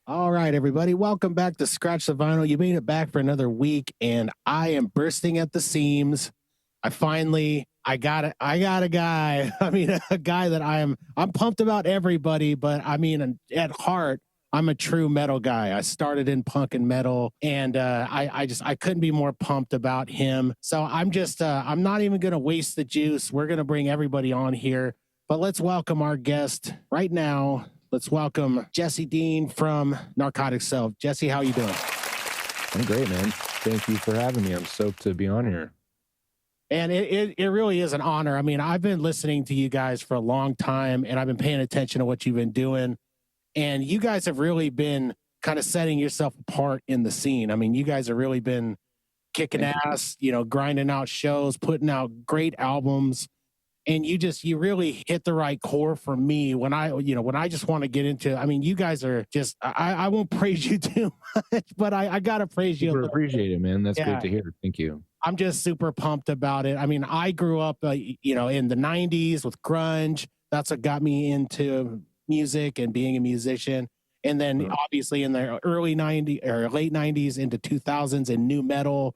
All right, everybody, welcome back to Scratch the Vinyl. You made it back for another week, and I am bursting at the seams. I got it. I got a guy. I mean, a guy that I'm pumped about everybody, but I mean, at heart, I'm a true metal guy. I started in punk and metal, and I couldn't be more pumped about him. So I'm not even going to waste the juice. We're going to bring everybody on here, but let's welcome our guest right now. Let's welcome Jesse Dean from Narcotic Self. Jesse, how you doing? I'm great, man. Thank you for having me. I'm stoked to be on here. And it really is an honor. I mean, I've been listening to you guys for a long time, and I've been paying attention to what you've been doing. And you guys have really been kind of setting yourself apart in the scene. I mean, you guys have really been kicking ass, grinding out shows, putting out great albums. And you really hit the right core for me when I just want to get into. I mean, you guys are just. I won't praise you too much, but I gotta praise you. Super appreciate it, man. That's great to hear. Thank you. I'm just super pumped about it. I mean, I grew up, in the '90s with grunge. That's what got me into music and being a musician. And then obviously in the early '90s or late '90s into 2000s and new metal,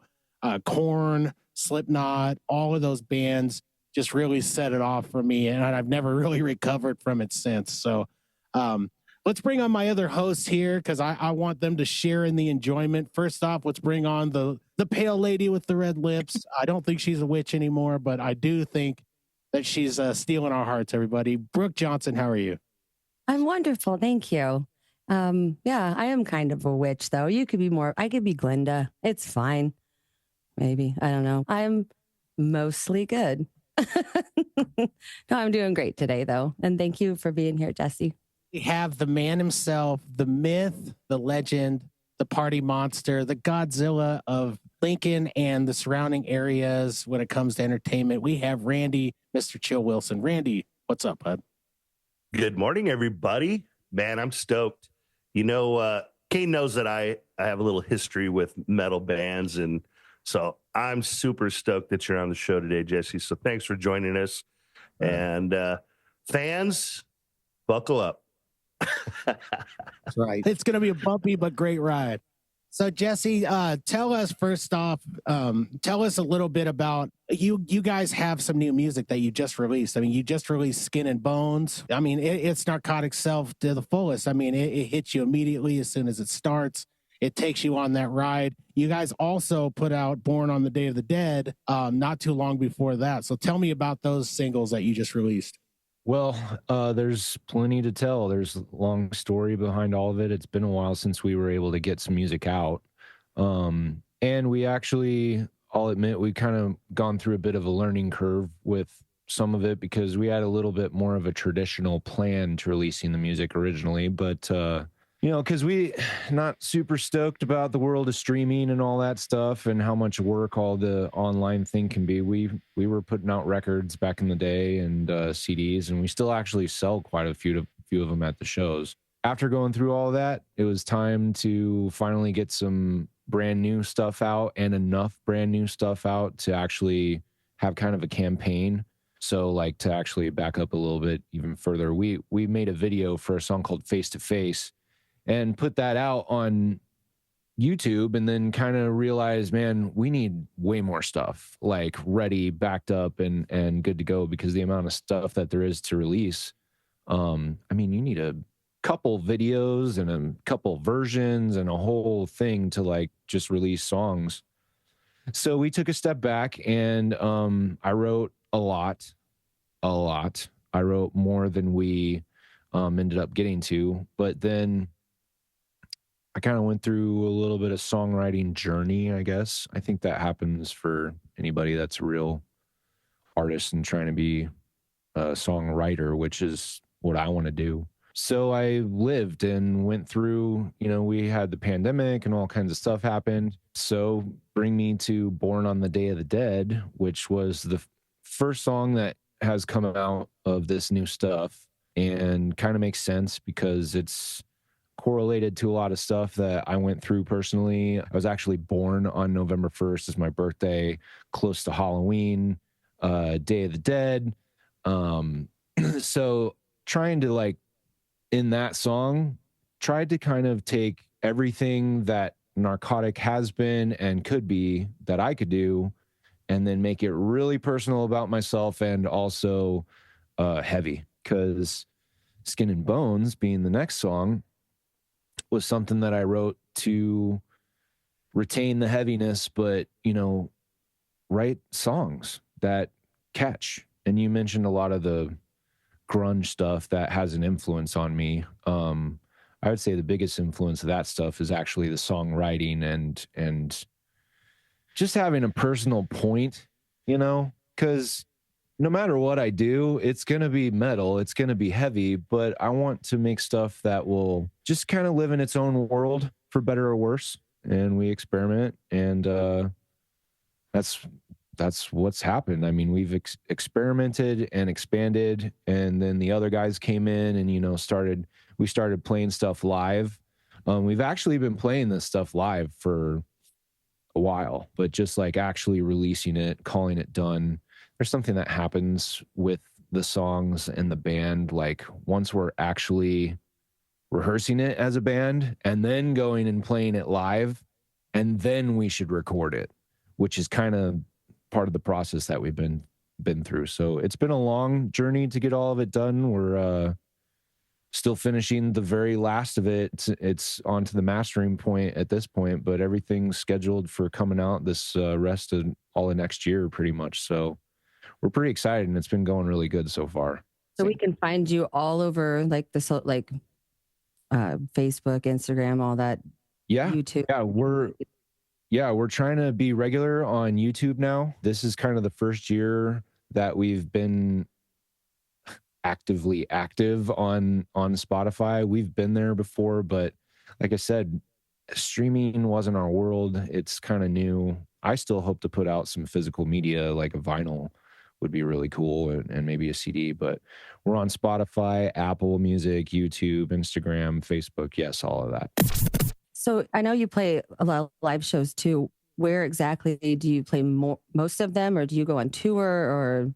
Korn, Slipknot, all of those bands just really set it off for me, and I've never really recovered from it since. So let's bring on my other hosts here because I want them to share in the enjoyment. First off, let's bring on the pale lady with the red lips. I don't think she's a witch anymore, but I do think that she's stealing our hearts, everybody. Brooke Johnson, how are you? I'm wonderful. Thank you. Yeah, I am kind of a witch, though. You could be more. I could be Glinda. It's fine. Maybe. I don't know. I'm mostly good. No, I'm doing great today, though. And thank you for being here, Jesse. We have the man himself, the myth, the legend, the party monster, the Godzilla of Lincoln and the surrounding areas when it comes to entertainment. We have Randy, Mr. Chill Wilson. Randy, what's up, bud? Good morning, everybody. Man, I'm stoked. Kane knows that I have a little history with metal bands, and so I'm super stoked that you're on the show today, Jesse. So thanks for joining us. And fans, buckle up. That's right. It's going to be a bumpy but great ride. So Jesse, tell us first off, tell us a little bit about you guys have some new music that you just released. I mean, you just released Skin and Bones. I mean, it's Narcotic Self to the fullest. I mean, it hits you immediately as soon as it starts. It takes you on that ride. You guys also put out Born on the Day of the Dead not too long before that. So tell me about those singles that you just released. Well, there's plenty to tell. There's a long story behind all of it. It's been a while since we were able to get some music out. And we actually, I'll admit, we kind of gone through a bit of a learning curve with some of it because we had a little bit more of a traditional plan to releasing the music originally. But because we not super stoked about the world of streaming and all that stuff and how much work all the online thing can be. We were putting out records back in the day and CDs, and we still actually sell quite a few of them at the shows. After going through all of that, it was time to finally get some brand new stuff out and enough brand new stuff out to actually have kind of a campaign. So like to actually back up a little bit even further, we made a video for a song called Face to Face and put that out on YouTube, and then kind of realized, man, we need way more stuff like ready, backed up and good to go, because the amount of stuff that there is to release. I mean, you need a couple videos and a couple versions and a whole thing to like just release songs. So we took a step back and I wrote a lot. I wrote more than we ended up getting to, but then I kind of went through a little bit of songwriting journey, I guess. I think that happens for anybody that's a real artist and trying to be a songwriter, which is what I want to do. So I lived and went through, we had the pandemic and all kinds of stuff happened. So bring me to Born on the Day of the Dead, which was the first song that has come out of this new stuff, and kind of makes sense because it's correlated to a lot of stuff that I went through personally. I was actually born on November 1st as my birthday, close to Halloween, Day of the Dead. So trying to like in that song tried to kind of take everything that Narcotic has been and could be that I could do, and then make it really personal about myself and also heavy, because Skin and Bones, being the next song, was something that I wrote to retain the heaviness, but, you know, write songs that catch. And you mentioned a lot of the grunge stuff that has an influence on me. I would say the biggest influence of that stuff is actually the songwriting and just having a personal point, you know, because no matter what I do, it's going to be metal, it's going to be heavy, but I want to make stuff that will just kind of live in its own world, for better or worse. And we experiment, and that's what's happened. I mean, we've experimented and expanded, and then the other guys came in and, you know, we started playing stuff live. We've actually been playing this stuff live for a while, but just like actually releasing it, calling it done, there's something that happens with the songs and the band. Like, once we're actually rehearsing it as a band and then going and playing it live, and then we should record it, which is kind of part of the process that we've been through. So it's been a long journey to get all of it done. We're still finishing the very last of it. It's on to the mastering point at this point, but everything's scheduled for coming out this rest of all of next year pretty much. So we're pretty excited, and it's been going really good so far. So we can find you all over like Facebook, Instagram, all that. Yeah. YouTube. We're trying to be regular on YouTube now. This is kind of the first year that we've been actively active on Spotify. We've been there before, but like I said, streaming wasn't our world. It's kind of new. I still hope to put out some physical media, like a vinyl would be really cool, and maybe a CD, but we're on Spotify, Apple Music, YouTube, Instagram, Facebook. Yes, all of that. So I know you play a lot of live shows too. Where exactly do you play most of them, or do you go on tour, or?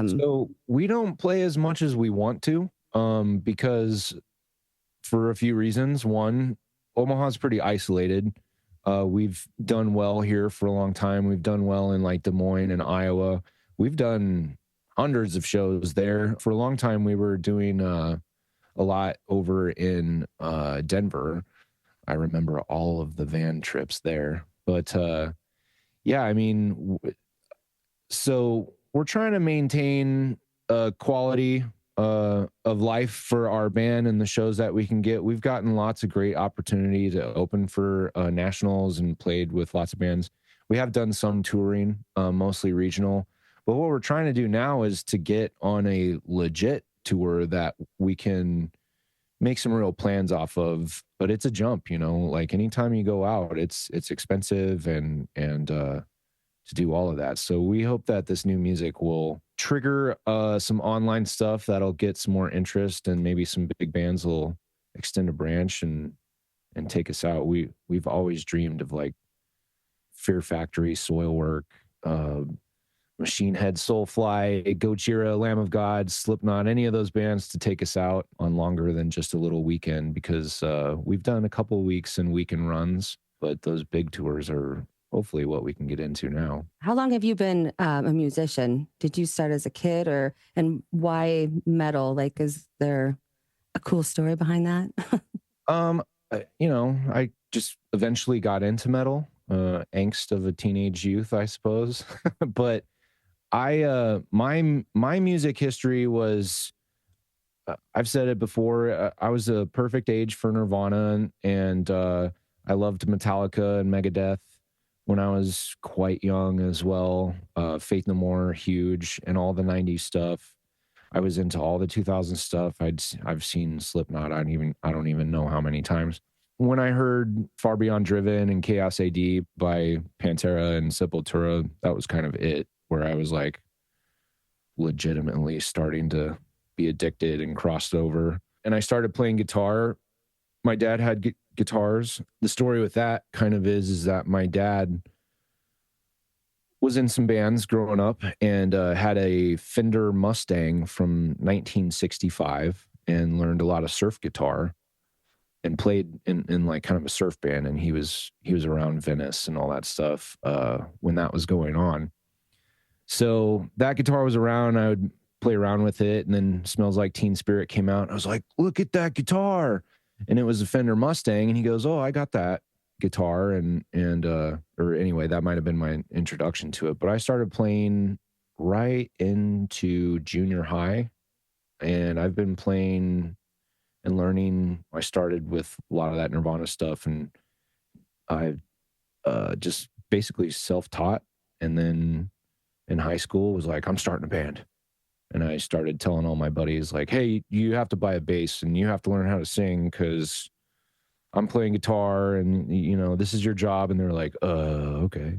So we don't play as much as we want to, because for a few reasons. One, Omaha's pretty isolated. We've done well here for a long time. We've done well in like Des Moines and Iowa. We've done hundreds of shows there. For a long time, we were doing a lot over in Denver. I remember all of the van trips there. But yeah, I mean, so we're trying to maintain quality of life for our band and the shows that we can get. We've gotten lots of great opportunity to open for nationals and played with lots of bands. We have done some touring, mostly regional. But what we're trying to do now is to get on a legit tour that we can make some real plans off of. But it's a jump, you know, like anytime you go out, it's expensive and to do all of that. So we hope that this new music will trigger some online stuff that'll get some more interest, and maybe some big bands will extend a branch and take us out. We've always dreamed of like Fear Factory, Soilwork, Machine Head, Soulfly, Gojira, Lamb of God, Slipknot, any of those bands to take us out on longer than just a little weekend, because we've done a couple of weeks and weekend runs, but those big tours are hopefully what we can get into now. How long have you been a musician? Did you start as a kid, and why metal? Like, is there a cool story behind that? You know, I just eventually got into metal, angst of a teenage youth, I suppose. But my music history was, I've said it before, I was a perfect age for Nirvana, and I loved Metallica and Megadeth when I was quite young as well. Faith No More, huge, and all the 90s stuff. I was into all the 2000 stuff. I've seen Slipknot. I don't even know how many times. When I heard Far Beyond Driven and Chaos AD by Pantera and Sepultura, that was kind of it, where I was like legitimately starting to be addicted and crossed over. And I started playing guitar. My dad had guitars. The story with that kind of is that my dad was in some bands growing up and had a Fender Mustang from 1965 and learned a lot of surf guitar. and played in like kind of a surf band, and he was around Venice and all that stuff when that was going on. So that guitar was around. I would play around with it, and then Smells Like Teen Spirit came out. I was like, look at that guitar. And it was a Fender Mustang, and he goes, oh, I got that guitar. And or anyway, that might have been my introduction to it. But I started playing right into junior high, and I've been playing and learning. I started with a lot of that Nirvana stuff, and I just basically self-taught. And then in high school was like, I'm starting a band. And I started telling all my buddies like, hey, you have to buy a bass and you have to learn how to sing because I'm playing guitar and, you know, this is your job. And they're like, okay.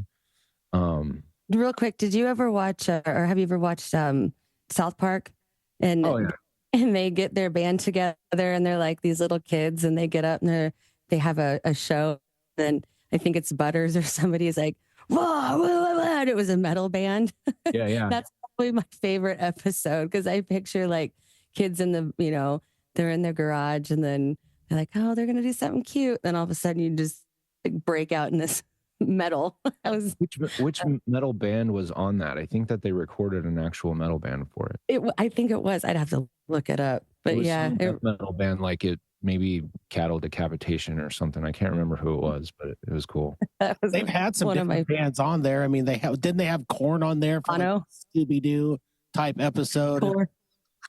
Real quick, did you ever watch or have you ever watched South Park? And Oh, yeah. and they get their band together and they're like these little kids and they get up and they have a show. And I think it's Butters or somebody's like, whoa, whoa, whoa, whoa. And it was a metal band. Yeah, yeah. That's probably my favorite episode because I picture like kids in the, you know, they're in their garage and then they're like, oh, they're going to do something cute. Then all of a sudden you just like, break out in this metal. I was which metal band was on that? I think that they recorded an actual metal band for it. I think it was. I'd have to look it up. But It was yeah, some death metal band, like it maybe Cattle Decapitation or something. I can't remember who it was, but it was cool. They've had some one of different bands on there. I mean, didn't they have Korn on there for like Scooby Doo type episode?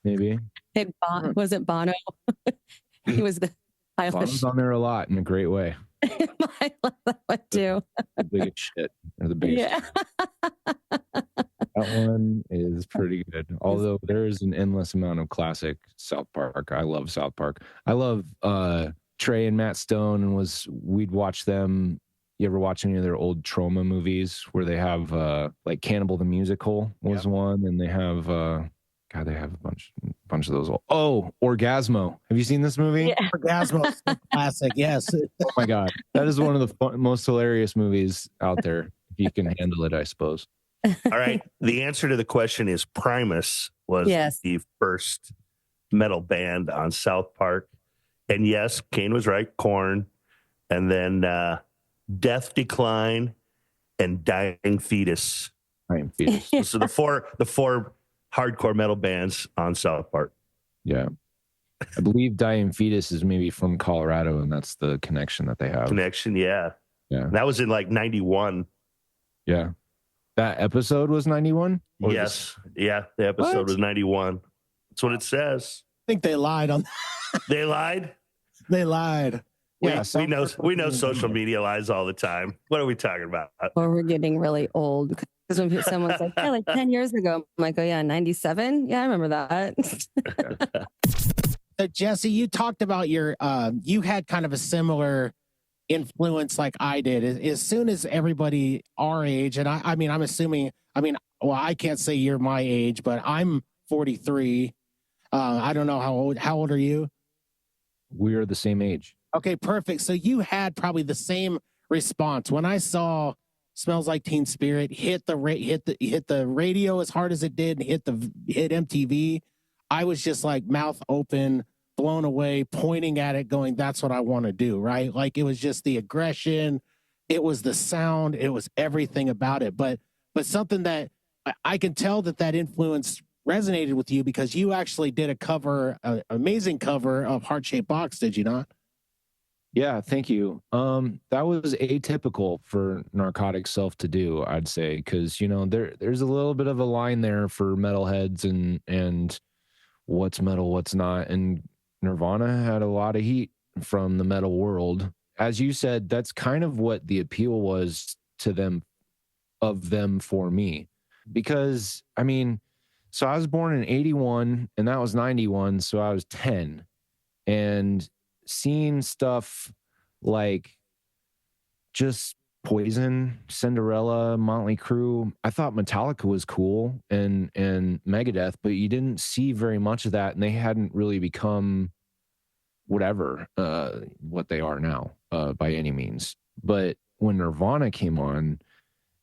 Maybe was it Bono? He was the Bono's on there a lot in a great way. I love that one too. The biggest shit or the biggest. Yeah. That one is pretty good. Although there is an endless amount of classic South Park. I love South Park. I love Trey and Matt Stone, and we'd watch them. You ever watch any of their old Trauma movies where they have like Cannibal the Musical was one, and they have God, they have a bunch of those. Orgasmo. Have you seen this movie? Yeah. Orgasmo is a classic. Yes. Oh my God, that is one of the most hilarious movies out there. If you can handle it, I suppose. All right. The answer to the question is Primus was the first metal band on South Park. And yes, Kane was right, Korn. And then Death Decline and Dying Fetus. Dying Fetus. So the four hardcore metal bands on South Park. Yeah. I believe Dying Fetus is maybe from Colorado, and that's the connection that they have. Yeah. That was in like 91. Yeah. That episode was 91? Yes. Yeah, the episode was 91. That's what it says. I think they lied on They lied? They lied. Yeah, we know social media lies all the time. What are we talking about? Or we're getting really old. Because when someone's like, yeah, like 10 years ago, I'm like, oh yeah, 97? Yeah, I remember that. So Jesse, you talked about you had kind of a similar influence like I did. As soon as everybody our age, and I mean, I'm assuming, well, I can't say you're my age, but I'm 43. I don't know how old are you? We are the same age. Okay, perfect. So you had probably the same response when I saw Smells Like Teen Spirit hit the radio as hard as it did and hit MTV. I was just like mouth open, blown away, pointing at it, going, "That's what I want to do." Right? Like it was just the aggression, it was the sound, it was everything about it. But something that I can tell that influence resonated with you because you actually did a cover, an amazing cover of Heart Shaped Box, did you not? Yeah, thank you. That was atypical for Narcotic Self to do, I'd say, because there's a little bit of a line there for metalheads and what's metal, what's not. And Nirvana had a lot of heat from the metal world. As you said, that's kind of what the appeal was to them for me. Because so I was born in 81 and that was 91, so I was 10. And seeing stuff like just Poison, Cinderella, Motley Crue, I thought Metallica was cool and Megadeth, but you didn't see very much of that, and they hadn't really become whatever what they are now by any means. But when Nirvana came on,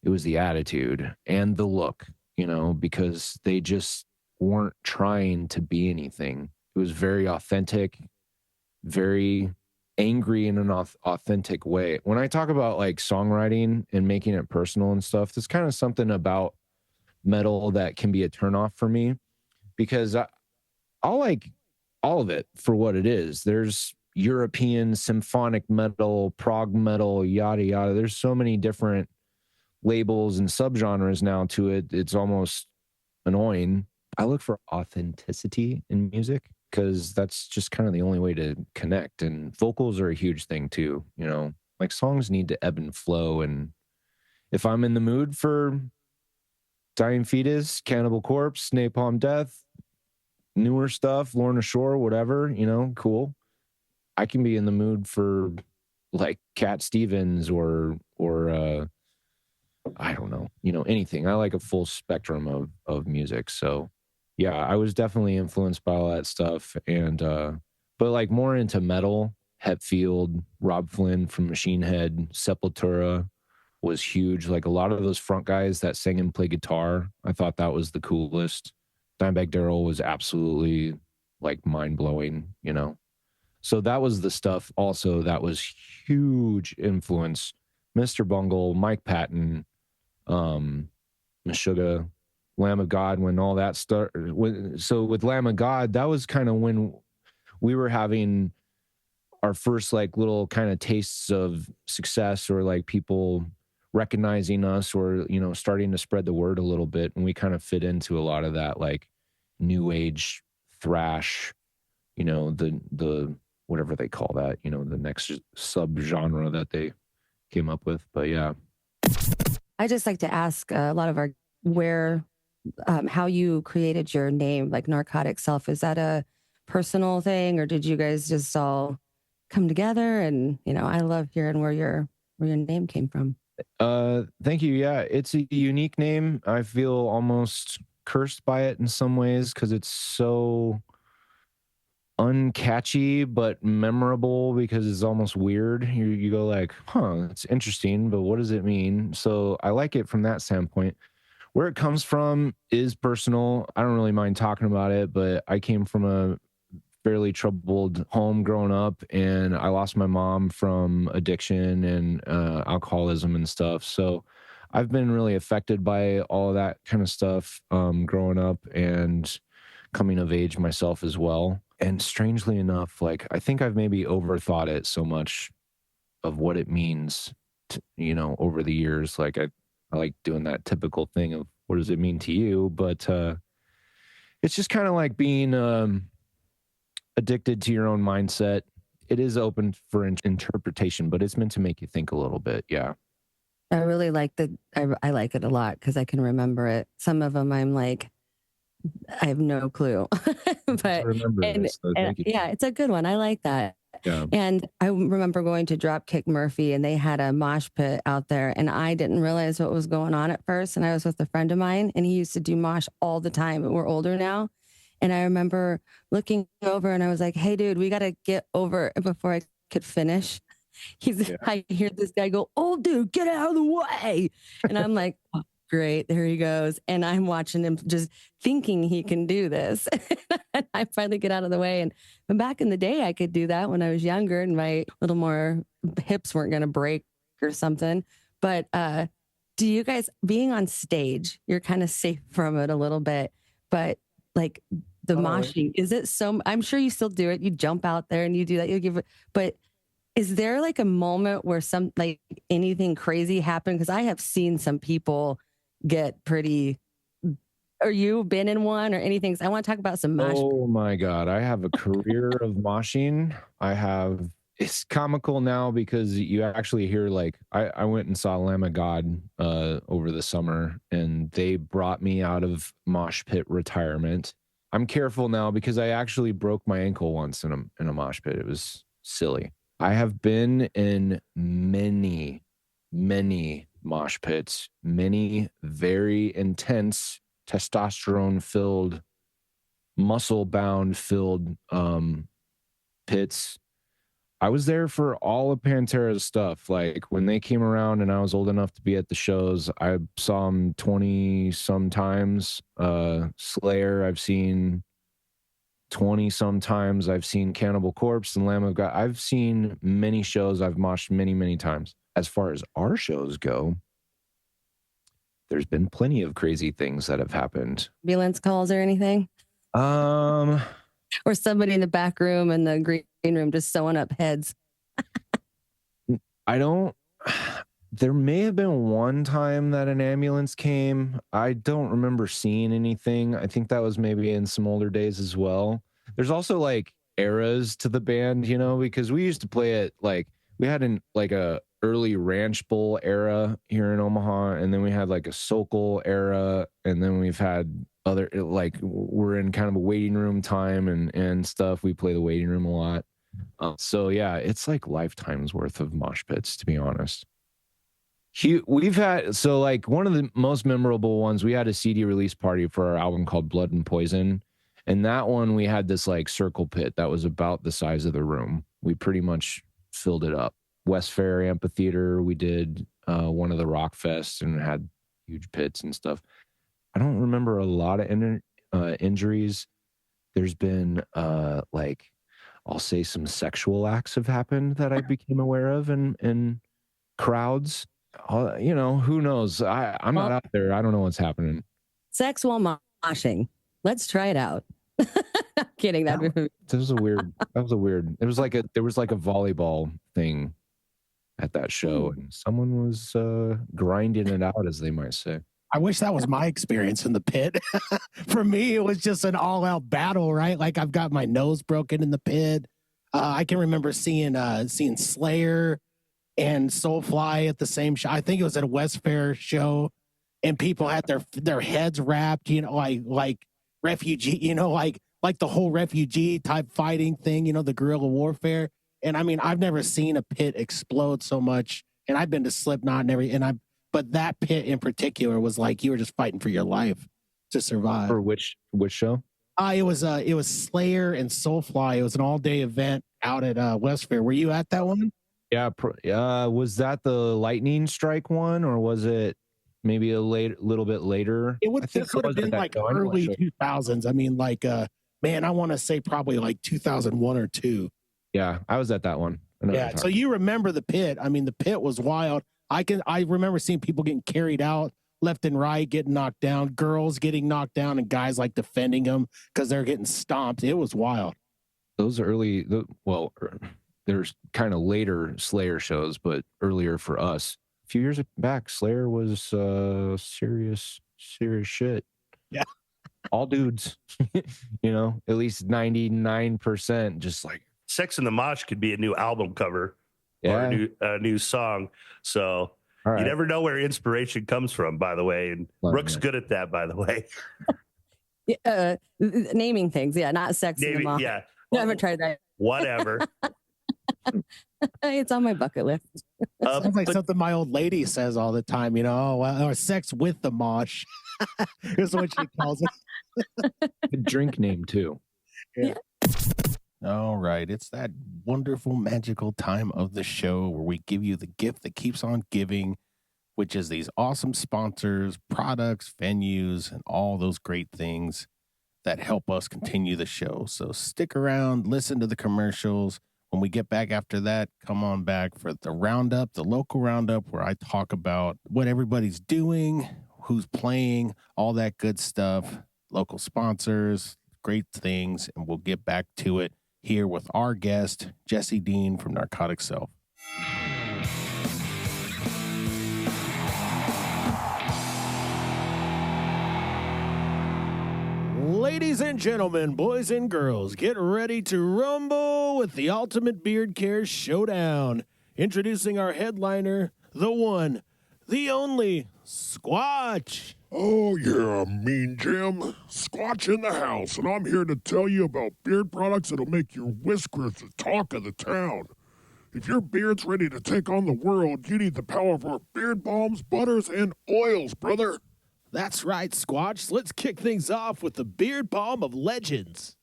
it was the attitude and the look, because they just weren't trying to be anything. It was very authentic, very angry in an authentic way. When I talk about like songwriting and making it personal and stuff, there's kind of something about metal that can be a turnoff for me, because I'll like all of it for what it is. There's European symphonic metal, prog metal, yada yada. There's so many different labels and subgenres now to it. It's almost annoying. I look for authenticity in music because that's just kind of the only way to connect. And vocals are a huge thing too. You know, like songs need to ebb and flow. And if I'm in the mood for Dying Fetus, Cannibal Corpse, Napalm Death, newer stuff, Lorna Shore, whatever, you know, cool. I can be in the mood for like Cat Stevens or I don't know, you know, anything. I like a full spectrum of music. So yeah, I was definitely influenced by all that stuff. And but like more into metal, Hetfield, Rob Flynn from Machine Head, Sepultura was huge. Like a lot of those front guys that sang and play guitar, I thought that was the coolest. Dimebag Darrell was absolutely like mind-blowing, you know. So that was the stuff also that was huge influence. Mr. Bungle, Mike Patton, Meshuggah, Lamb of God, when all that started. So with Lamb of God, that was kind of when we were having our first like little kind of tastes of success, or like people recognizing us, or, you know, starting to spread the word a little bit. And we kind of fit into a lot of that like new age thrash, you know, the whatever they call that, you know, the next subgenre that they came up with. But yeah. I just like to ask a lot of our how you created your name, like Narcotic Self. Is that a personal thing, or did you guys just all come together? And, you know, I love hearing where your name came from. Thank you. Yeah, it's a unique name. I feel almost cursed by it in some ways because it's so uncatchy but memorable, because it's almost weird. You go like, huh, it's interesting, but what does it mean? So I like it from that standpoint. Where it comes from is personal. I don't really mind talking about it, but I came from a fairly troubled home growing up, and I lost my mom from addiction and alcoholism and stuff. So I've been really affected by all of that kind of stuff growing up and coming of age myself as well. And strangely enough, like I think I've maybe overthought it so much of what it means to, you know, over the years. Like I like doing that typical thing of what does it mean to you? But it's just kind of like being addicted to your own mindset. It is open for interpretation, but it's meant to make you think a little bit. Yeah. I really like I like it a lot because I can remember it. Some of them I'm like, I have no clue. But yeah, it's a good one. I like that. Yeah. And I remember going to Dropkick Murphy, and they had a mosh pit out there, and I didn't realize what was going on at first. And I was with a friend of mine, and he used to do mosh all the time. But we're older now. And I remember looking over, and I was like, hey, dude, we got to get over before I could finish. I hear this guy go, oh, dude, get out of the way. And I'm like, oh, great, there he goes. And I'm watching him just thinking he can do this. And I finally get out of the way. And back in the day, I could do that when I was younger and my little more hips weren't going to break or something. But do you guys, being on stage, you're kind of safe from it a little bit, but like the moshing, is it so, I'm sure you still do it. You jump out there and you do that. You give it, but is there like a moment where some, like anything crazy happened? Because I have seen some people get pretty, or you been in one or anything? I want to talk about some mosh. Oh my God. I have a career of moshing. It's comical now because you actually hear like, I went and saw Lamb of God over the summer, and they brought me out of mosh pit retirement. I'm careful now because I actually broke my ankle once in a mosh pit. It was silly. I have been in many mosh pits, many very intense, testosterone-filled, muscle-bound filled pits. I was there for all of Pantera's stuff. Like when they came around and I was old enough to be at the shows, I saw them 20 some times. Slayer, I've seen 20 sometimes. I've seen Cannibal Corpse and Lamb of God. I've seen many shows. I've moshed many, many times. As far as our shows go, there's been plenty of crazy things that have happened. Ambulance calls or anything? Um, Or somebody in the back room and the green room just sewing up heads. I don't. There may have been one time that an ambulance came. I don't remember seeing anything. I think that was maybe in some older days as well. There's also like eras to the band, you know, because we used to play it like we had a early Ranch Bowl era here in Omaha, and then we had like a Sokol era, and then we've had other, like we're in kind of a waiting room time and stuff. We play the waiting room a lot. So yeah, it's like lifetimes worth of mosh pits, to be honest. We've had, so like one of the most memorable ones, we had a CD release party for our album called Blood and Poison. And that one, we had this like circle pit that was about the size of the room. We pretty much filled it up. West Fair Amphitheater, we did one of the rock fests and had huge pits and stuff. I don't remember a lot of injuries. There's been like, I'll say some sexual acts have happened that I became aware of in crowds. You know, who knows? I'm not out there. I don't know what's happening. Sex while moshing. Let's try it out. I'm kidding. That was a weird. There was like a volleyball thing at that show, and someone was grinding it out, as they might say. I wish that was my experience in the pit. For me, it was just an all-out battle, right? Like I've got my nose broken in the pit. I can remember seeing Slayer and Soulfly at the same show. I think it was at a West Fair show, and people had their heads wrapped, you know, like refugee, you know, like the whole refugee type fighting thing, you know, the guerrilla warfare. And I mean, I've never seen a pit explode so much. And I've been to Slipknot but that pit in particular was like you were just fighting for your life to survive. For which show? It was Slayer and Soulfly. It was an all-day event out at West Fair. Were you at that one? Yeah. Was that the lightning strike one, or was it maybe little bit later? This would have been like early 2000s. I mean, like, man, I want to say probably like 2001 or 2. Yeah, I was at that one. Yeah, so you remember the pit. I mean, the pit was wild. I remember seeing people getting carried out left and right, getting knocked down, girls getting knocked down, and guys like defending them because they're getting stomped. It was wild. Those there's kind of later Slayer shows, but earlier for us. A few years back, Slayer was serious shit. Yeah. All dudes, you know, at least 99%, just like Sex in the Mosh could be a new album cover. Yeah. Or a new song. So right. You never know where inspiration comes from, by the way. And Rook's good at that, by the way. Naming things. Yeah, not sex in the mosh. Yeah. I haven't tried that. Whatever. It's on my bucket list. Sounds like something my old lady says all the time, you know, or sex with the mosh is what she calls it. A drink name too. Yeah. All right. It's that wonderful, magical time of the show where we give you the gift that keeps on giving, which is these awesome sponsors, products, venues, and all those great things that help us continue the show. So stick around, listen to the commercials. When we get back after that, come on back for the roundup, the local roundup, where I talk about what everybody's doing, who's playing, all that good stuff, local sponsors, great things, and we'll get back to it here with our guest, Jesse Dean from Narcotic Self. Ladies and gentlemen, boys and girls, get ready to rumble with the Ultimate Beard Care Showdown. Introducing our headliner, the one, the only, Squatch. Oh, yeah, Mean Jim. Squatch in the house, and I'm here to tell you about beard products that'll make your whiskers the talk of the town. If your beard's ready to take on the world, you need the power of our beard balms, butters, and oils, brother. That's right, Squatch. Let's kick things off with the Beard Balm of Legends.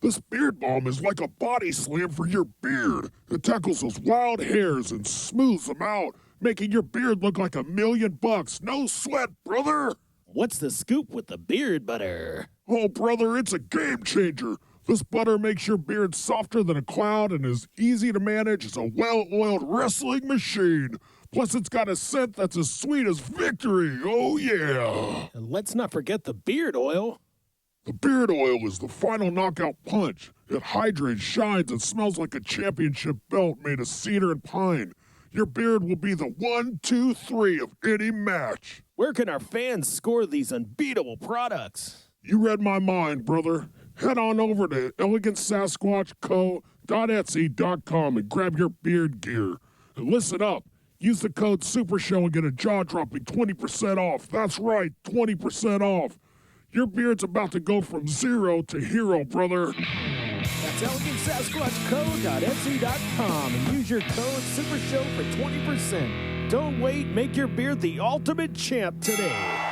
This beard balm is like a body slam for your beard. It tackles those wild hairs and smooths them out, making your beard look like $1,000,000. No sweat, brother. What's the scoop with the beard butter? Oh, brother, it's a game changer. This butter makes your beard softer than a cloud and is easy to manage as a well-oiled wrestling machine. Plus, it's got a scent that's as sweet as victory. Oh, yeah. And let's not forget the beard oil. The beard oil is the final knockout punch. It hydrates, shines, and smells like a championship belt made of cedar and pine. Your beard will be the 1, 2, 3 of any match. Where can our fans score these unbeatable products? You read my mind, brother. Head on over to elegantsasquatchco.etsy.com and grab your beard gear. And listen up. Use the code SUPERSHOW and get a jaw-dropping 20% off. That's right, 20% off. Your beard's about to go from 0 to hero, brother. That's elegantsasquatchco.etsy.com and use your code SUPERSHOW for 20%. Don't wait, make your beard the ultimate champ today.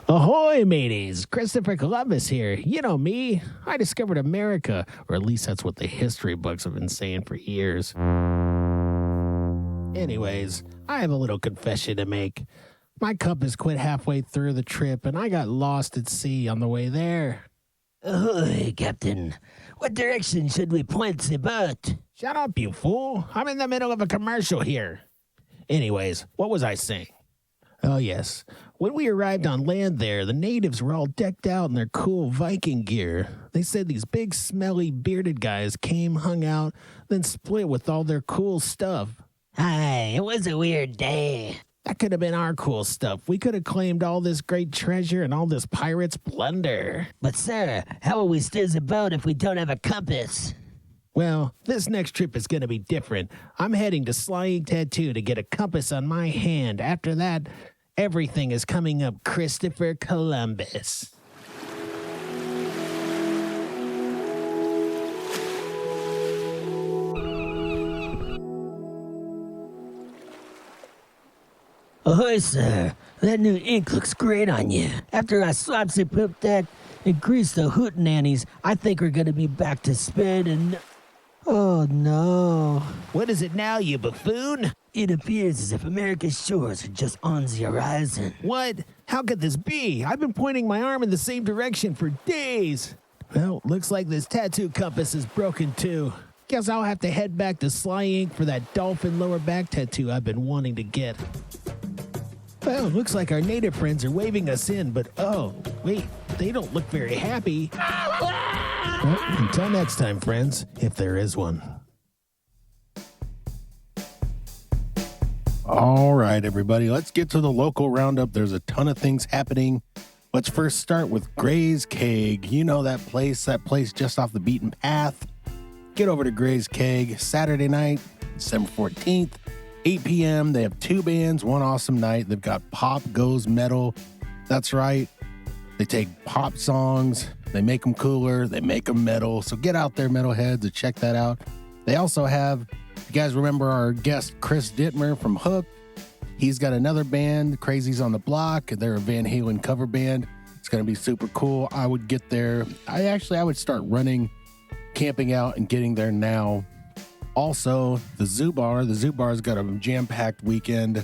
Ahoy, mateys! Christopher Columbus here. You know me. I discovered America, or at least that's what the history books have been saying for years. Anyways, I have a little confession to make. My compass quit halfway through the trip, and I got lost at sea on the way there. Ahoy, Captain. What direction should we point the boat? Shut up, you fool. I'm in the middle of a commercial here. Anyways, what was I saying? Oh, yes. When we arrived on land there, the natives were all decked out in their cool Viking gear. They said these big, smelly, bearded guys came, hung out, then split with all their cool stuff. Hi, it was a weird day. That could have been our cool stuff. We could have claimed all this great treasure and all this pirate's plunder. But, sir, how will we steer the boat if we don't have a compass? Well, this next trip is going to be different. I'm heading to Slying Tattoo to get a compass on my hand. After that, everything is coming up Christopher Columbus. Ahoy, sir. That new ink looks great on you. After I swapped the poop deck and greased the hootenannies, I think we're going to be back to speed and... Oh, no. What is it now, you buffoon? It appears as if America's shores are just on the horizon. What? How could this be? I've been pointing my arm in the same direction for days. Well, looks like this tattoo compass is broken too. Guess I'll have to head back to Sly Ink for that dolphin lower back tattoo I've been wanting to get. Well, looks like our native friends are waving us in, but oh, wait, they don't look very happy. Well, until next time, friends, if there is one. All right, everybody, let's get to the local roundup. There's a ton of things happening. Let's first start with Gray's Keg. You know that place just off the beaten path. Get over to Gray's Keg Saturday night, December 14th, 8 p.m. They have two bands, one awesome night. They've got Pop Goes Metal. That's right. They take pop songs, they make them cooler, they make them metal. So get out there, metalheads, and check that out. They also have, you guys remember our guest Chris Dittmer from Hook? He's got another band, Crazies on the Block. They're a Van Halen cover band. It's going to be super cool. I would get there. I would start running, camping out, and getting there now. Also, the Zoo Bar's got a jam-packed weekend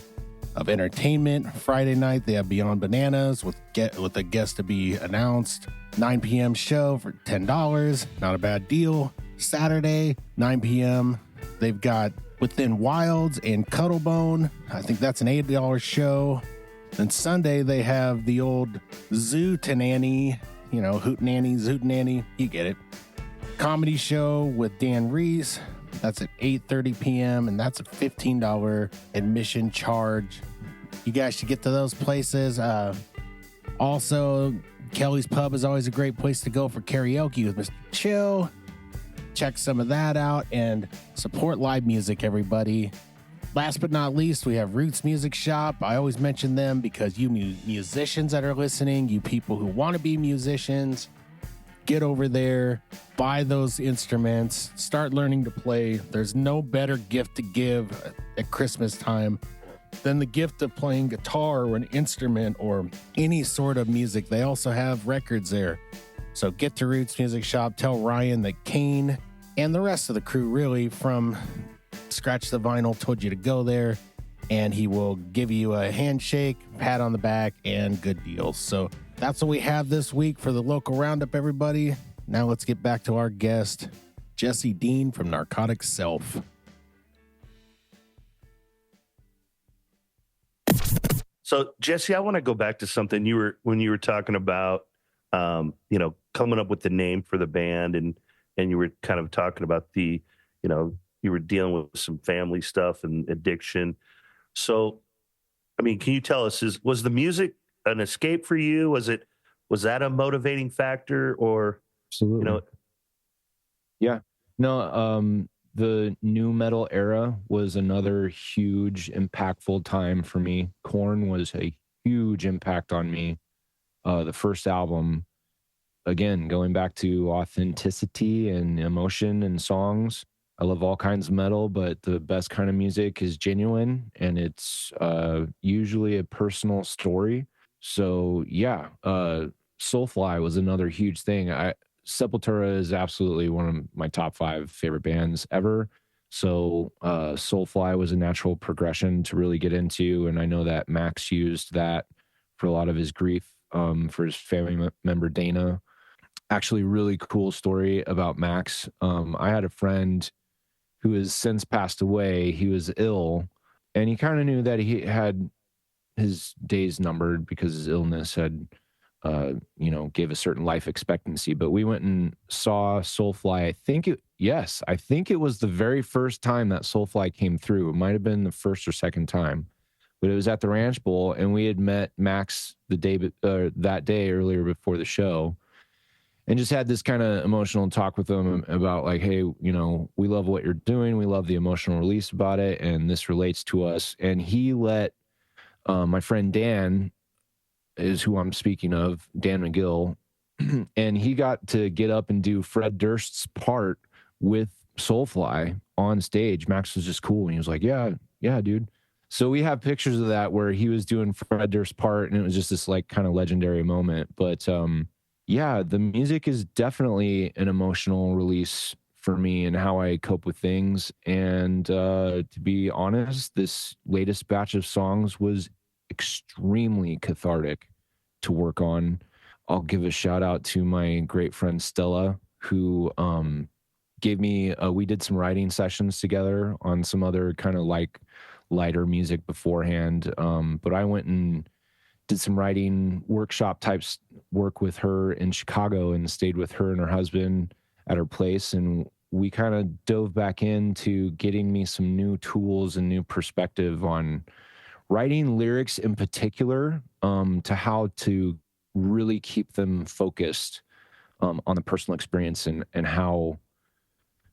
of entertainment. Friday night, they have Beyond Bananas with a guest to be announced. 9 p.m. show for $10. Not a bad deal. Saturday, 9 p.m., they've got Within Wilds and Cuddlebone. I think that's an $8 show. Then Sunday, they have the old Zoo Tanani, Hootenanny, Zootenanny, you get it. Comedy show with Dan Reese. That's at 8:30 p.m. and that's a $15 admission charge. You guys should get to those places. Also, Kelly's Pub is always a great place to go for karaoke with Mr. Chill. Check some of that out and support live music, everybody. Last but not least, we have Roots Music Shop. I always mention them because you musicians that are listening, you people who want to be musicians, get over there, buy those instruments, start learning to play. There's no better gift to give at Christmas time than the gift of playing guitar or an instrument or any sort of music. They also have records there. So get to Roots Music Shop, tell Ryan that Kane and the rest of the crew really from Scratch the Vinyl told you to go there, and he will give you a handshake, pat on the back, and good deals. So that's what we have this week for the local roundup, everybody. Now let's get back to our guest, Jesse Dean from Narcotic Self. So Jesse, I want to go back to something when you were talking about, coming up with the name for the band, and you were kind of talking about you were dealing with some family stuff and addiction. So, I mean, can you tell us, was the music an escape for you? Was that a motivating factor, or, Absolutely. Yeah. No, the new metal era was another huge, impactful time for me. Korn was a huge impact on me. The first album, again, going back to authenticity and emotion and songs. I love all kinds of metal, but the best kind of music is genuine, and it's usually a personal story. So yeah, Soulfly was another huge thing. Sepultura is absolutely one of my top 5 favorite bands ever. So Soulfly was a natural progression to really get into, and I know that Max used that for a lot of his grief for his family member Dana. Actually, really cool story about Max. I had a friend who has since passed away. He was ill, and he kind of knew that he had his days numbered because his illness had gave a certain life expectancy. But we went and saw Soulfly. I think it was the very first time that Soulfly came through. It might have been the first or second time, but it was at the Ranch Bowl, and we had met Max that day earlier before the show, and just had this kind of emotional talk with him about like, hey, we love what you're doing. We love the emotional release about it, and this relates to us. And he let my friend Dan, is who I'm speaking of, Dan McGill, and he got to get up and do Fred Durst's part with Soulfly on stage. Max was just cool, and he was like, yeah, dude. So we have pictures of that where he was doing Fred Durst's part, and it was just this like kind of legendary moment. But yeah, the music is definitely an emotional release for me and how I cope with things. And to be honest, this latest batch of songs was extremely cathartic to work on. I'll give a shout out to my great friend Stella, who gave me we did some writing sessions together on some other kind of like lighter music beforehand, but I went and did some writing workshop types work with her in Chicago and stayed with her and her husband at her place, and we kind of dove back into getting me some new tools and new perspective on writing lyrics in particular, to how to really keep them focused on the personal experience and how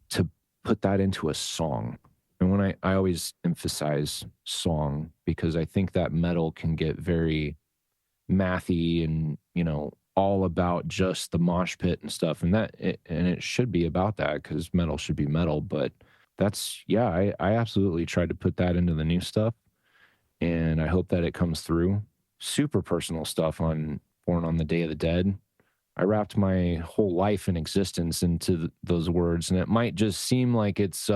to put that into a song. And when I always emphasize song, because I think that metal can get very mathy and, all about just the mosh pit and stuff. And it should be about that, because metal should be metal. But I absolutely tried to put that into the new stuff. And I hope that it comes through. Super personal stuff on Born on the Day of the Dead. I wrapped my whole life and existence into those words, and it might just seem like it's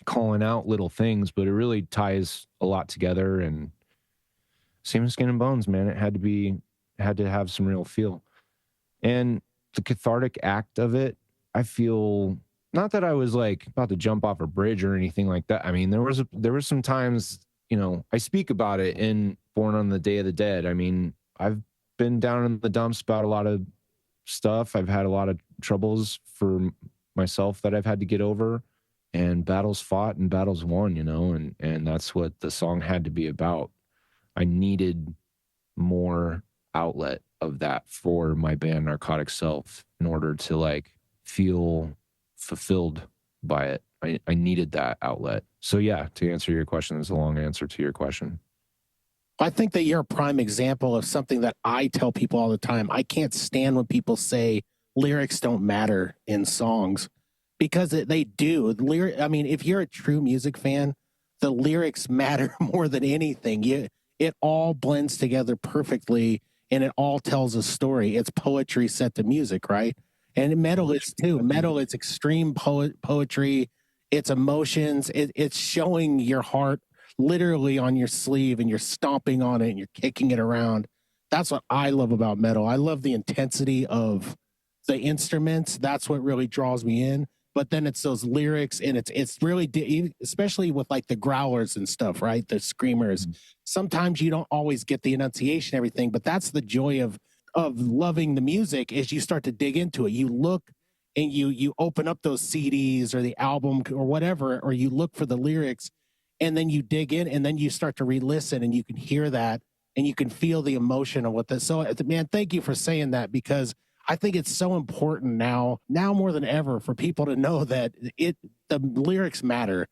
calling out little things, but it really ties a lot together. And same as Skin and Bones, man. It had to have some real feel. And the cathartic act of it, I feel, not that I was like about to jump off a bridge or anything like that. I mean, there was some times, I speak about it in Born on the Day of the Dead. I mean, I've been down in the dumps about a lot of stuff. I've had a lot of troubles for myself that I've had to get over, and battles fought and battles won, and that's what the song had to be about. I needed more outlet of that for my band Narcotic Self in order to like feel fulfilled by it. I needed that outlet. So yeah, to answer your question, is a long answer to your question. I think that you're a prime example of something that I tell people all the time. I can't stand when people say lyrics don't matter in songs, because they do. I mean, if you're a true music fan, the lyrics matter more than anything. It all blends together perfectly, and it all tells a story. It's poetry set to music, right? And metal is too. Metal is extreme poetry. It's emotions. It's showing your heart literally on your sleeve, and you're stomping on it and you're kicking it around. That's what I love about metal. I love the intensity of the instruments. That's what really draws me in. But then it's those lyrics, and it's really, especially with like the growlers and stuff, right? The screamers. Sometimes you don't always get the enunciation, everything, but that's the joy of loving the music. Is you start to dig into it. You look and you open up those CDs or the album or whatever, or you look for the lyrics, and then you dig in, and then you start to re-listen, and you can hear that, and you can feel the emotion of what this. So, man, thank you for saying that, because I think it's so important now more than ever, for people to know that the lyrics matter.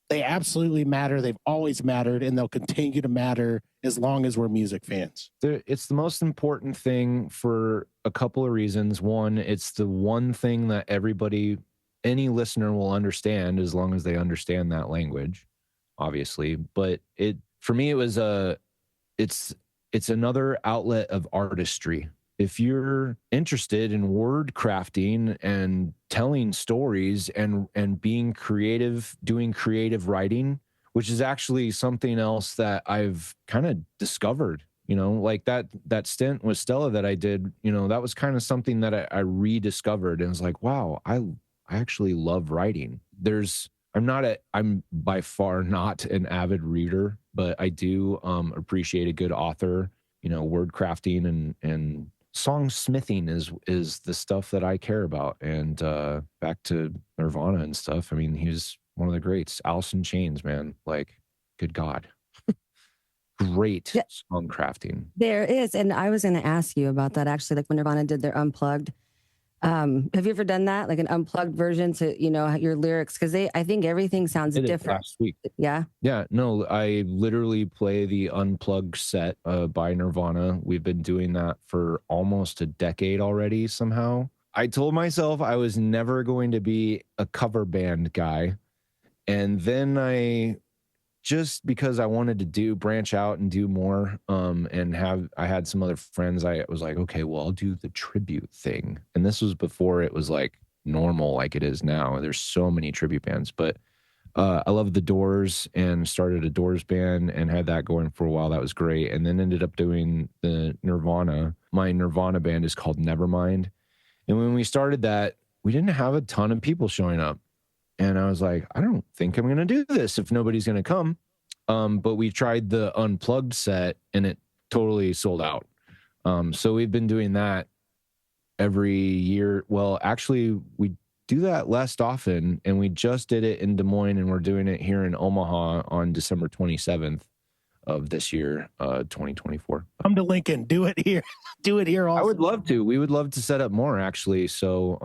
They absolutely matter. They've always mattered, and they'll continue to matter as long as we're music fans. It's the most important thing for a couple of reasons. One, it's the one thing that any listener will understand, as long as they understand that language, obviously. But for me, it's another outlet of artistry. If you're interested in word crafting and telling stories and being creative, doing creative writing, which is actually something else that I've kind of discovered, like that stint with Stella that I did, that was kind of something that I rediscovered, and was like, wow, I actually love writing. I'm by far not an avid reader, but I do appreciate a good author. Word crafting and song smithing is the stuff that I care about. And back to Nirvana and stuff. I mean, he was one of the greats. Alice in Chains, man. Like, good God. Great song crafting. There is. And I was going to ask you about that, actually, like when Nirvana did their Unplugged. Have you ever done that? Like an unplugged version to, your lyrics? Because I think everything sounds different. Last week. Yeah. Yeah. No, I literally play the Unplugged set by Nirvana. We've been doing that for almost a decade already somehow. I told myself I was never going to be a cover band guy. And then just because I wanted to branch out and do more, I had some other friends. I was like, okay, well, I'll do the tribute thing. And this was before it was like normal like it is now. There's so many tribute bands, but I love the Doors and started a Doors band and had that going for a while. That was great. And then ended up doing the Nirvana. My Nirvana band is called Nevermind. And when we started that, we didn't have a ton of people showing up. And I was like, I don't think I'm going to do this if nobody's going to come. But we tried the Unplugged set and it totally sold out. So we've been doing that every year. Well, actually, we do that less often. And we just did it in Des Moines, and we're doing it here in Omaha on December 27th of this year, 2024. Come to Lincoln. Do it here. Do it here also. I would love to. We would love to set up more, actually. So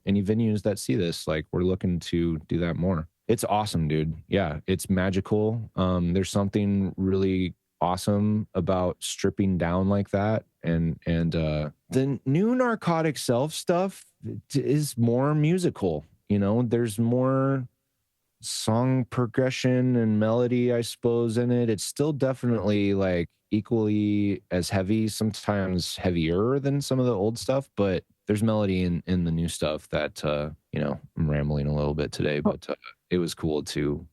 any venues that see this, like, we're looking to do that more. It's awesome, dude. Yeah, it's magical. There's something really awesome about stripping down like that. And the new Narcotic Self stuff is more musical. There's more song progression and melody, I suppose, in it. It's still definitely like equally as heavy, sometimes heavier than some of the old stuff, but there's melody in the new stuff that I'm rambling a little bit today, but it was cool to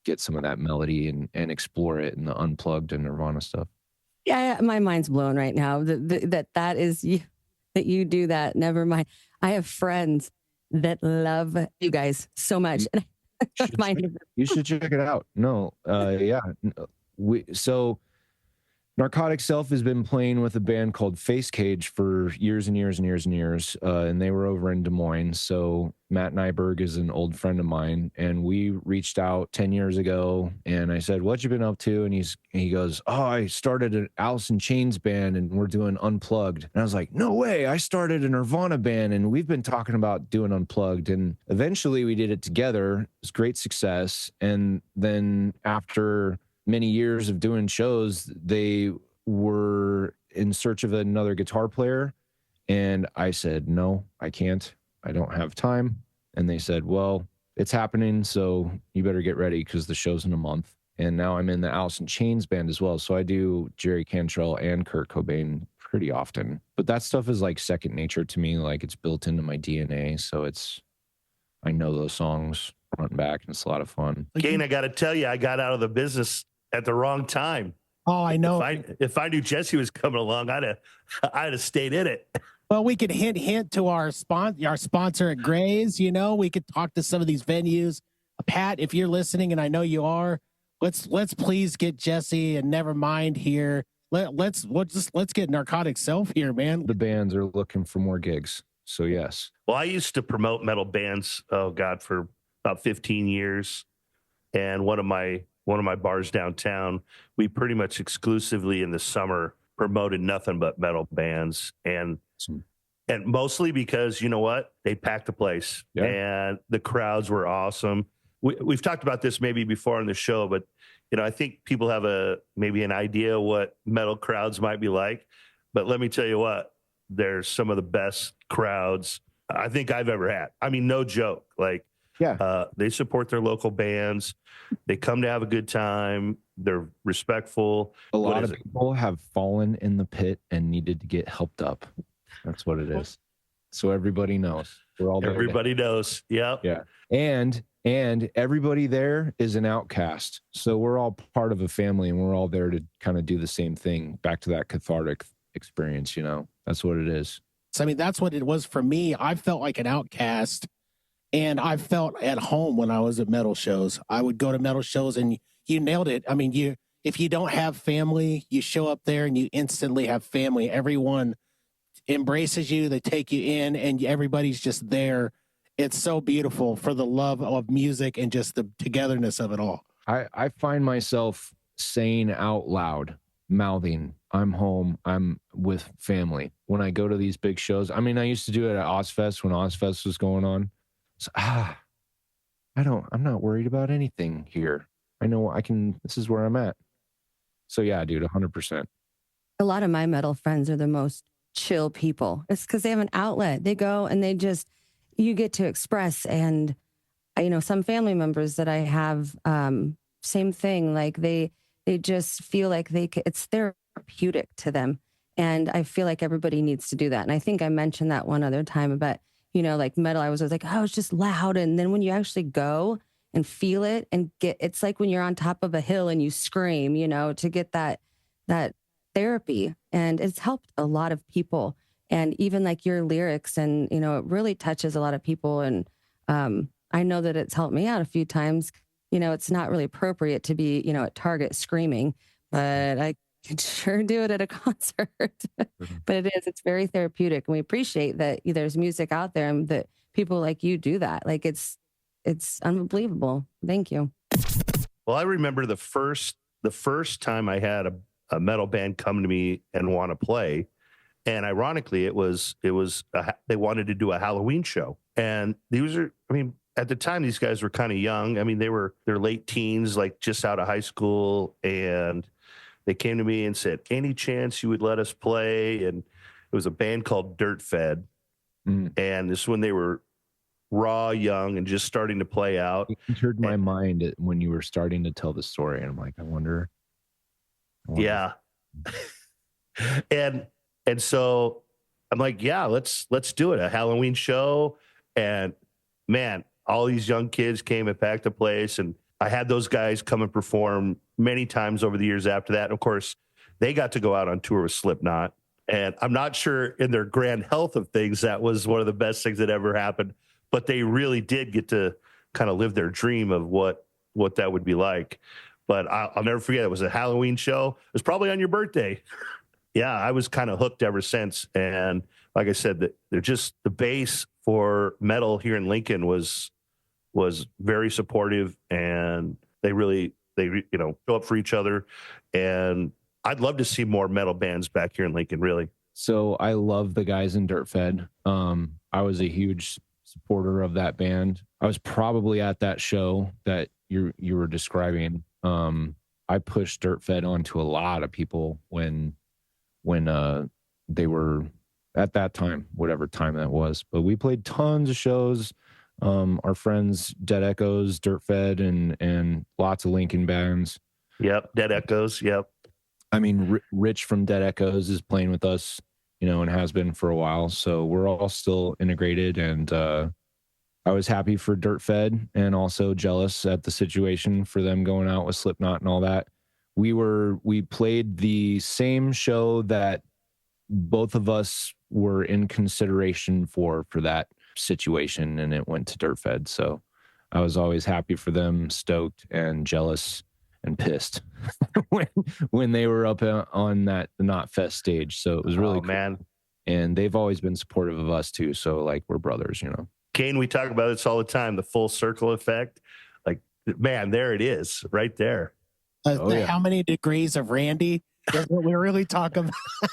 get some of that melody and explore it in the Unplugged and Nirvana stuff. Yeah, my mind's blown right now that is you, that you do that. Never mind. I have friends that love you guys so much. You should check it out. No, yeah. So Narcotic Self has been playing with a band called Face Cage for years and years and years and years. And they were over in Des Moines. So Matt Nyberg is an old friend of mine. And we reached out 10 years ago. And I said, what you been up to? And he goes, oh, I started an Alice in Chains band and we're doing Unplugged. And I was like, no way. I started a Nirvana band and we've been talking about doing Unplugged. And eventually we did it together. It was great success. And then after many years of doing shows, they were in search of another guitar player. And I said, no, I can't. I don't have time. And they said, well, it's happening, so you better get ready because the show's in a month. And now I'm in the Alice in Chains band as well. So I do Jerry Cantrell and Kurt Cobain pretty often. But that stuff is like second nature to me. Like it's built into my DNA. So I know those songs front and back, and it's a lot of fun. Kane, I got to tell you, I got out of the business at the wrong time. Oh, I know. If I knew Jesse was coming along, I'd have stayed in it. Well, we could hint to our sponsor at Gray's. You know, we could talk to some of these venues. Pat, if you're listening, and I know you are, let's please get Jesse and Nevermind here. Let's get Narcotic Self here, man. The bands are looking for more gigs. So yes. Well, I used to promote metal bands, for about 15 years. And one of my bars downtown, we pretty much exclusively in the summer promoted nothing but metal bands. And mostly because, you know what? They packed the place, and the crowds were awesome. We've talked about this maybe before on the show, but you know, I think people have maybe an idea what metal crowds might be like. But let me tell you what, there's some of the best crowds I think I've ever had. I mean, no joke. Like, they support their local bands. They come to have a good time. They're respectful. A lot of people have fallen in the pit and needed to get helped up. That's what it is. So everybody knows. We're all there. Everybody knows. Yep. Yeah. And everybody there is an outcast. So we're all part of a family, and we're all there to kind of do the same thing. Back to that cathartic experience, you know. That's what it is. So I mean, that's what it was for me. I felt like an outcast, and I felt at home when I was at metal shows. I would go to metal shows, and you nailed it. I mean, if you don't have family, you show up there and you instantly have family. Everyone embraces you. They take you in, and everybody's just there. It's so beautiful for the love of music and just the togetherness of it all. I find myself saying out loud, mouthing, I'm home, I'm with family. When I go to these big shows, I mean, I used to do it at Ozfest when Ozfest was going on. So, I'm not worried about anything here. I know this is where I'm at. So yeah, dude, 100%. A lot of my metal friends are the most chill people. It's because they have an outlet. They go and you get to express. And, you know, some family members that I have, same thing. Like they just feel like it's therapeutic to them. And I feel like everybody needs to do that. And I think I mentioned that one other time about, you know, like metal, I was always like, oh, it's just loud. And then when you actually go and feel it and it's like when you're on top of a hill and you scream, you know, to get that therapy. And it's helped a lot of people. And even like your lyrics, and, you know, it really touches a lot of people. And I know that it's helped me out a few times. You know, it's not really appropriate to be, you know, at Target screaming, but I can sure do it at a concert. But it's very therapeutic. And we appreciate that there's music out there and that people like you do that. Like it's unbelievable. Thank you. Well, I remember the first time I had a metal band come to me and want to play. And ironically, it was they wanted to do a Halloween show. And at the time, these guys were kind of young. I mean, they're late teens, like just out of high school. And they came to me and said, any chance you would let us play? And it was a band called Dirt Fed. And this is when they were raw, young, and just starting to play out. It entered my mind when you were starting to tell the story. And I'm like, I wonder. Yeah. And so I'm like, yeah, let's do it. A Halloween show. And man, all these young kids came and packed the place. And I had those guys come and perform many times over the years after that. And of course, they got to go out on tour with Slipknot. And I'm not sure in their grand health of things, that was one of the best things that ever happened. But they really did get to kind of live their dream of what that would be like. But I'll never forget, it was a Halloween show. It was probably on your birthday. Yeah, I was kind of hooked ever since. And like I said, they're just, the base for metal here in Lincoln was very supportive, and they show up for each other. And I'd love to see more metal bands back here in Lincoln, really. So I love the guys in Dirt Fed. I was a huge supporter of that band. I was probably at that show that you were describing. I pushed Dirt Fed onto a lot of people when they were at that time, whatever time that was. But we played tons of shows. Our friends Dead Echoes, Dirt Fed, and lots of Lincoln bands. Yep, Dead Echoes. Yep. I mean, Rich from Dead Echoes is playing with us, you know, and has been for a while. So we're all still integrated. And I was happy for Dirt Fed and also jealous at the situation for them going out with Slipknot and all that. We played the same show that both of us were in consideration for that situation, and it went to Dirt Fed. So I was always happy for them, stoked and jealous and pissed when they were up on that Knot Fest stage. So it was really cool. Man. And they've always been supportive of us too. So like we're brothers, you know. Kane, we talk about this all the time, the full circle effect. Like, man, there it is right there. How many degrees of Randy is what we're really talking about.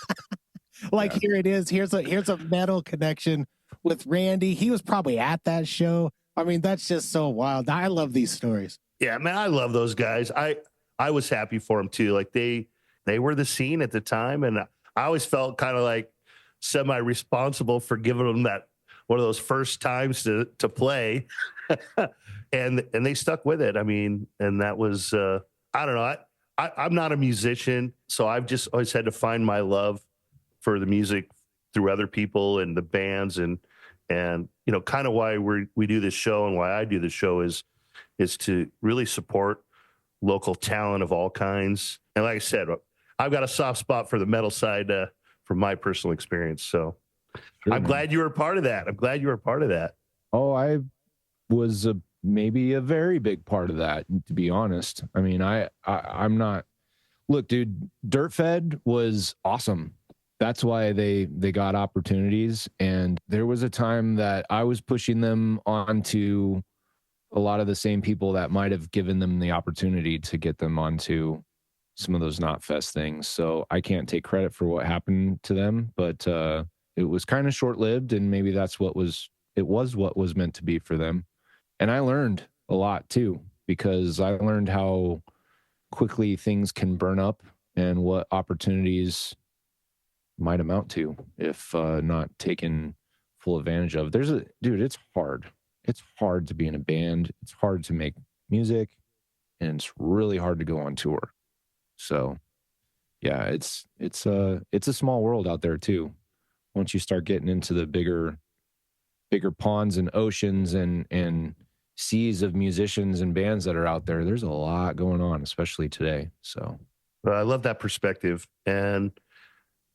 Like, here it is. Here's a metal connection with Randy. He was probably at that show. I mean, that's just so wild. I love these stories. Yeah, man, I love those guys. I was happy for them too. Like they were the scene at the time, and I always felt kind of like semi-responsible for giving them that one of those first times to play, and they stuck with it. I mean, and that was I don't know. I'm not a musician, so I've just always had to find my love for the music through other people and the bands, and you know, kind of why we do this show and why I do this show is to really support local talent of all kinds. And like I said, I've got a soft spot for the metal side from my personal experience. So sure, I'm glad you were a part of that. Oh, I was maybe a very big part of that, to be honest. I mean, I'm not. Look, dude, Dirt Fed was awesome. That's why they got opportunities. And there was a time that I was pushing them onto a lot of the same people that might have given them the opportunity to get them onto some of those Knot Fest things. So I can't take credit for what happened to them, but it was kind of short-lived, and maybe that's what was meant to be for them. And I learned a lot too, because I learned how quickly things can burn up and what opportunities might amount to if not taken full advantage of. Dude, it's hard. It's hard to be in a band. It's hard to make music, and it's really hard to go on tour. So yeah, it's a small world out there too. Once you start getting into the bigger ponds and oceans and seas of musicians and bands that are out there, there's a lot going on, especially today. So I love that perspective. And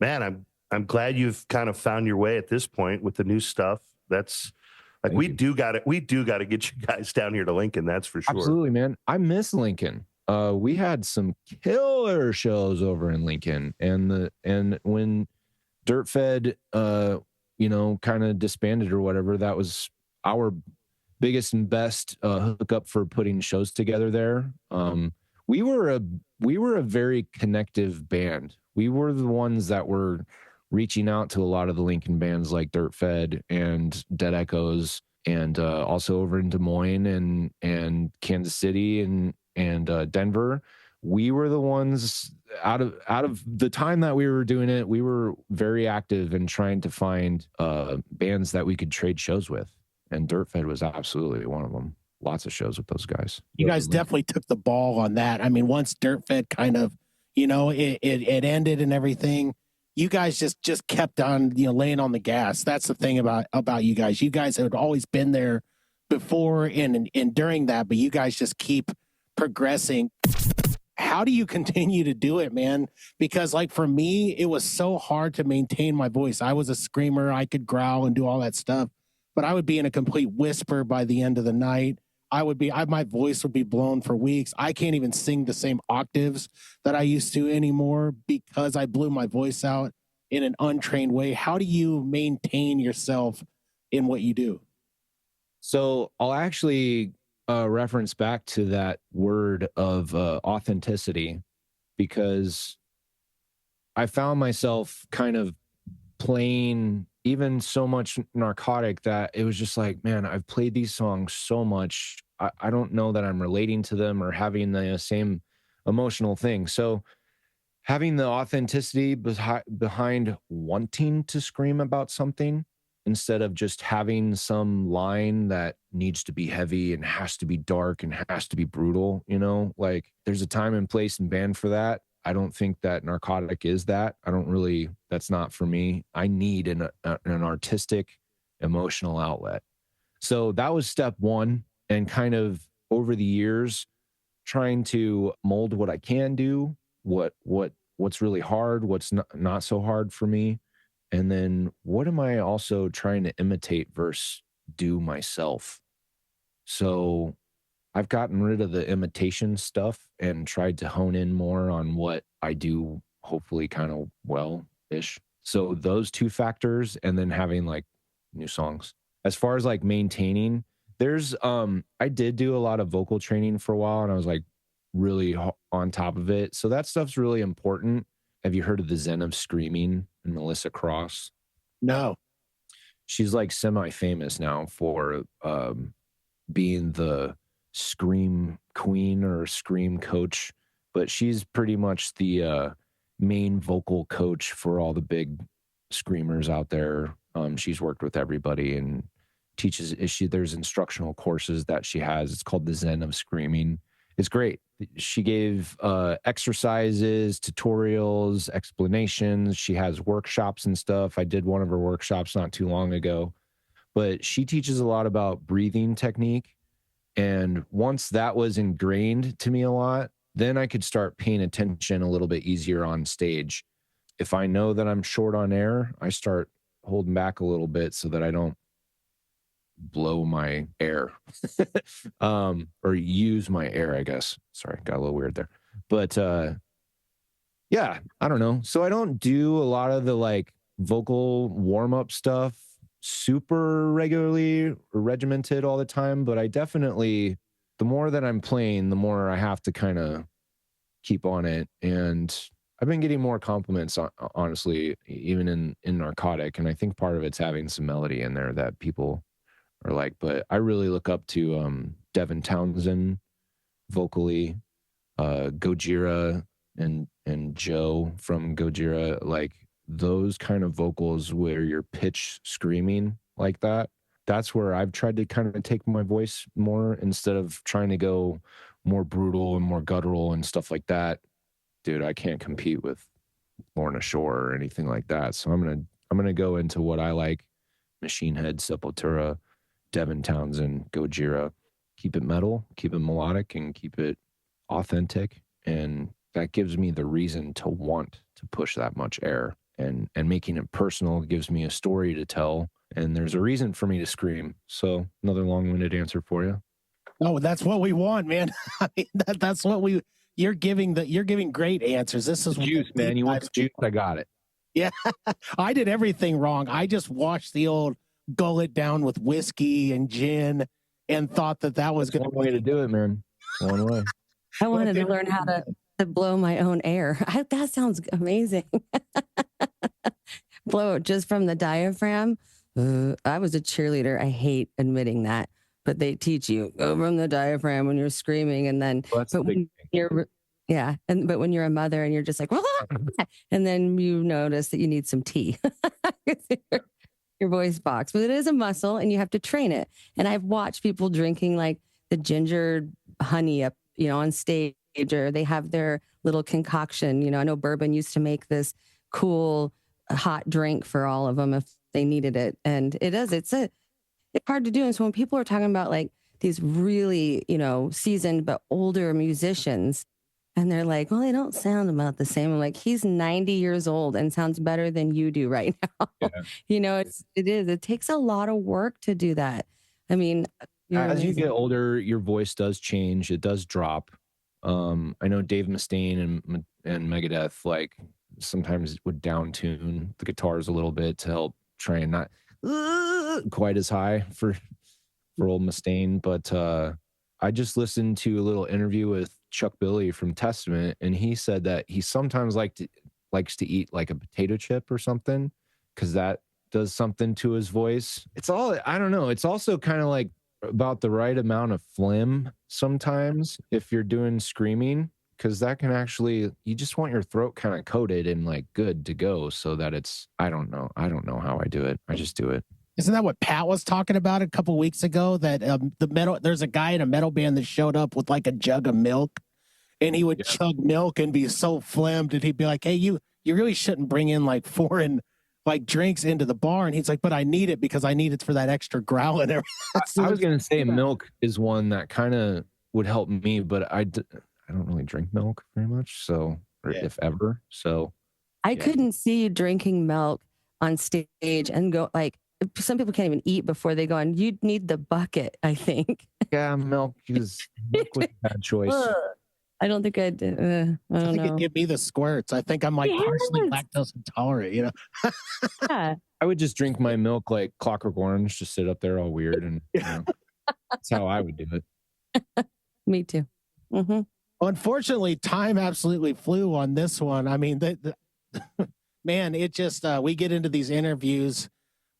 man, I'm glad you've kind of found your way at this point with the new stuff. That's like, we do got to get you guys down here to Lincoln. That's for sure. Absolutely, man. I miss Lincoln. We had some killer shows over in Lincoln, and when Dirt Fed, you know, kind of disbanded or whatever, that was our biggest and best hookup for putting shows together there. We were a very connective band. We were the ones that were reaching out to a lot of the Lincoln bands like Dirt Fed and Dead Echoes, and also over in Des Moines and Kansas City and Denver. We were the ones out of the time that we were doing it. We were very active in trying to find bands that we could trade shows with, and Dirt Fed was absolutely one of them. Lots of shows with those guys. You guys definitely took the ball on that. I mean, once Dirt Fed kind of, you know, it ended and everything, you guys just kept on, you know, laying on the gas. That's the thing about you guys. You guys had always been there before and during that, but you guys just keep progressing. How do you continue to do it, man? Because like for me, it was so hard to maintain my voice. I was a screamer. I could growl and do all that stuff, but I would be in a complete whisper by the end of the night. My voice would be blown for weeks. I can't even sing the same octaves that I used to anymore because I blew my voice out in an untrained way. How do you maintain yourself in what you do? So I'll actually reference back to that word of authenticity, because I found myself kind of playing even so much Narcotic that it was just like, man, I've played these songs so much. I don't know that I'm relating to them or having the same emotional thing. So having the authenticity behind wanting to scream about something instead of just having some line that needs to be heavy and has to be dark and has to be brutal, you know, like there's a time and place and band for that. I don't think that Narcotic is that. That's not for me. I need an artistic, emotional outlet. So that was step one. And kind of over the years, trying to mold what I can do, what's really hard, what's not so hard for me. And then what am I also trying to imitate versus do myself? So I've gotten rid of the imitation stuff and tried to hone in more on what I do, hopefully kind of well-ish. So those two factors, and then having like new songs. As far as like maintaining, there's I did do a lot of vocal training for a while, and I was like really on top of it. So that stuff's really important. Have you heard of the Zen of Screaming and Melissa Cross? No. She's like semi-famous now for being the scream queen or scream coach, but she's pretty much the main vocal coach for all the big screamers out there. She's worked with everybody and teaches. There's instructional courses that she has. It's called the Zen of Screaming. It's great. She gave exercises, tutorials, explanations. She has workshops and stuff. I did one of her workshops not too long ago, but she teaches a lot about breathing technique. And once that was ingrained to me a lot, then I could start paying attention a little bit easier on stage. If I know that I'm short on air, I start holding back a little bit so that I don't blow my air or use my air, I guess. Sorry, got a little weird there. But yeah, I don't know. So I don't do a lot of the like vocal warm-up stuff super regularly or regimented all the time, but I definitely, the more that I'm playing, the more I have to kind of keep on it. And I've been getting more compliments, honestly, even in Narcotic. And I think part of it's having some melody in there that people are like, but I really look up to Devin Townsend vocally, Gojira and Joe from Gojira, like those kind of vocals where you're pitch screaming like that. That's where I've tried to kind of take my voice more instead of trying to go more brutal and more guttural and stuff like that. Dude, I can't compete with Lorna Shore or anything like that. So I'm gonna go into what I like: Machine Head, Sepultura, Devin Townsend, Gojira. Keep it metal, keep it melodic, and keep it authentic. And that gives me the reason to want to push that much air. And making it personal gives me a story to tell. And there's a reason for me to scream. So another long-winded answer for you. Oh, that's what we want, man. I mean, that's what you're giving great answers. This is Juice, man. You want the juice? I got it. Yeah. I did everything wrong. I just washed the old gullet down with whiskey and gin and thought that was going to be one way to do it, man. One way. I wanted to learn how to blow my own air. That sounds amazing. Blow it just from the diaphragm. I was a cheerleader. I hate admitting that, but they teach you go from the diaphragm when you're screaming, and then but when you're a mother and you're just like, and then you notice that you need some tea. Your voice box, but it is a muscle and you have to train it. And I've watched people drinking like the ginger honey up, on stage, or they have their little concoction. I know Bourbon used to make this cool hot drink for all of them if they needed it. And it's hard to do. And so when people are talking about like these really, seasoned but older musicians, and they're like, well, they don't sound about the same. I'm like, he's 90 years old and sounds better than you do right now. Yeah. It takes a lot of work to do that. I mean, as you get older, your voice does change. It does drop. I know Dave Mustaine and Megadeth, like sometimes would down tune the guitars a little bit to help try and not quite as high for old Mustaine. But I just listened to a little interview with Chuck Billy from Testament, and he said that he sometimes likes to eat like a potato chip or something because that does something to his voice. I don't know. It's also kind of like about the right amount of phlegm sometimes if you're doing screaming, because that can actually, you just want your throat kind of coated and like good to go so that it's, I don't know how I do it. I just do it. Isn't that what Pat was talking about a couple weeks ago? That there's a guy in a metal band that showed up with like a jug of milk, and he would chug milk and be so phlegmed, and he'd be like, "Hey, you really shouldn't bring in like foreign like drinks into the bar." And he's like, "But I need it because I need it for that extra growl and everything." I was gonna say milk is one that kind of would help me, but I don't really drink milk very much, so if ever. So I couldn't see you drinking milk on stage and go like. Some people can't even eat before they go on. You'd need the bucket, I think. Yeah, milk was a bad choice. I don't think I'd. I don't know. It'd give me the squirts. I think I'm like partially lactose intolerant. You know. Yeah. I would just drink my milk like Clockwork Orange, just sit up there all weird, and that's how I would do it. Me too. Mm-hmm. Unfortunately, time absolutely flew on this one. I mean, man, it just we get into these interviews.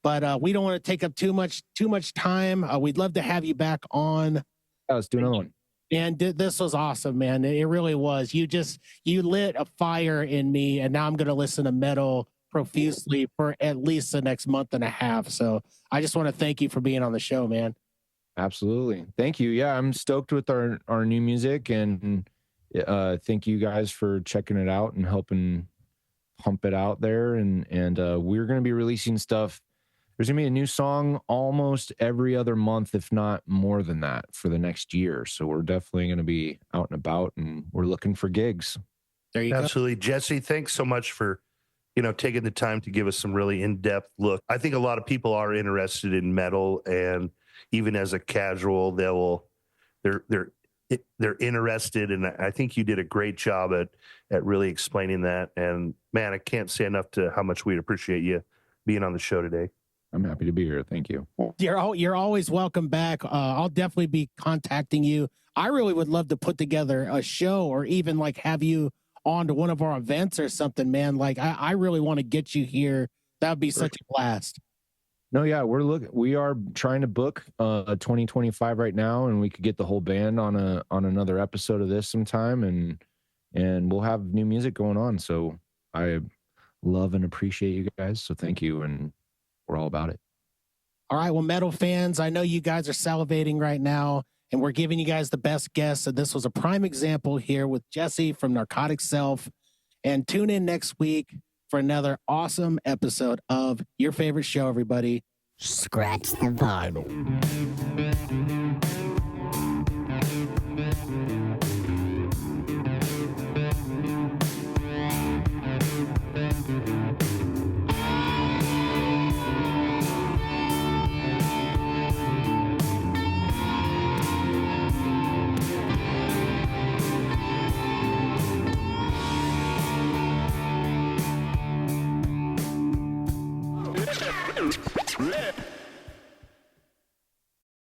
But we don't want to take up too much time. We'd love to have you back on. Let's do another one. And this was awesome, man. It really was. You lit a fire in me, and now I'm going to listen to metal profusely for at least the next month and a half. So I just want to thank you for being on the show, man. Absolutely. Thank you. Yeah, I'm stoked with our new music, and thank you guys for checking it out and helping pump it out there. And we're going to be releasing stuff. There's going to be a new song almost every other month, if not more than that, for the next year. So we're definitely going to be out and about, and we're looking for gigs. There you Absolutely. Jesse, thanks so much for, taking the time to give us some really in-depth look. I think a lot of people are interested in metal, and even as a casual, they're interested. And I think you did a great job at really explaining that. And man, I can't say enough to how much we appreciate you being on the show today. I'm happy to be here. Thank you. You're always welcome back. I'll definitely be contacting you. I really would love to put together a show, or even like have you on to one of our events or something, man. Like I really want to get you here. That would be such a blast. No, yeah, we are trying to book 2025 right now, and we could get the whole band on another episode of this sometime, and we'll have new music going on. So I love and appreciate you guys. So thank you, and we're all about it. All right. Well, metal fans, I know you guys are salivating right now, and we're giving you guys the best guests. And this was a prime example here with Jesse from Narcotic Self. And tune in next week for another awesome episode of your favorite show, everybody. Scratch the vinyl. Out.